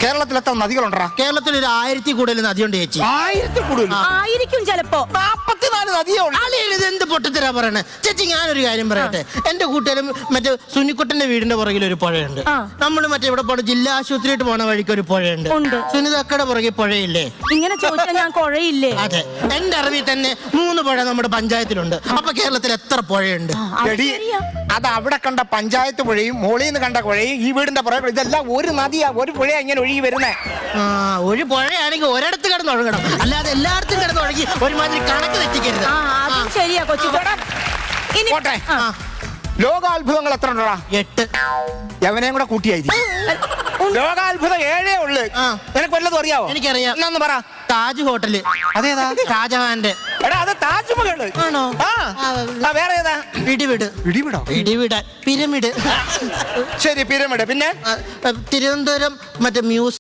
കേരളത്തിൽ എത്ര നദികളുണ്ടാ? കേരളത്തിൽ ഒരു 1000 കൂടുതൽ നദിയുണ്ട് ചേച്ചി. 1000 കൂടുതൽ ആയിരിക്കും ചിലപ്പോ. 44 നദിയേ ഉള്ളൂ. ഇത് എന്ത് പൊട്ടത്തരാ പറയണേ ചേച്ചി. ഞാനൊരു കാര്യം പറയട്ടെ. എന്റെ കൂട്ടുകാരും മറ്റേ സുനിക്കുട്ടന്റെ വീടിന്റെ പുറകിൽ ഒരു പുഴയുണ്ട്. നമ്മൾ മറ്റേ ഇവിടെ പോണ ജില്ലാ ആശുപത്രിയിട്ട് പോണ വഴിക്ക് ഒരു പുഴയുണ്ട്. സുനിതക്കയുടെ പുറകെ പുഴയില്ലേ? ഇങ്ങനെ ചോദിച്ചാൽ ഞാൻ കുഴയില്ലേ? അതെ, എന്റെ അറിവിൽ തന്നെ 3 പുഴ നമ്മുടെ പഞ്ചായത്തിലുണ്ട്. അപ്പൊ കേരളത്തിൽ എത്ര പുഴയുണ്ട്? അത് അവിടെ കണ്ട പഞ്ചായത്ത് പുഴയും മോളിൽ നിന്ന് കണ്ട പുഴയും ഈ വീടിന്റെ പുറകെ ഇതെല്ലാം ഒരു നദിയാ, ഒരു പുഴ ഇങ്ങനെ ഒഴുകി വരുന്നേ. ഒരു പുഴയാണെങ്കിൽ ഒരിടത്ത് കിടന്ന് ഒഴുകണം, അല്ലാതെ എല്ലായിടത്തും കിടന്ന് ഒഴുകി ഒരുമാതിരി കണക്ക് തെറ്റിക്കരുത്. അതും ശരിയാ കൊച്ചു. പോട്ടെ, ലോകാത്ഭുതങ്ങൾ എത്ര ഉണ്ടോ? 8. യവനെയും കൂടെ കൂട്ടിയായിരിക്കും. ലോകാത്ഭുതം 7 ഉള്ളു. നിനക്ക് വല്ലതും അറിയാവോ? എനിക്കറിയാം. എന്നാന്ന് പറ. താജ് ഹോട്ടല്. അതേതാ? ഷാജഹാന്റെ. എടാ അത് താജ്മഹൽ ആണോ? വേറെ ഏതാ? പിടിവിട്. പിടിവിടോ? പിടിവിടാൻ പിരമിഡ്. ശരി, പിരമിഡ്. പിന്നെ തിരുവനന്തപുരം മറ്റേ മ്യൂസിയം.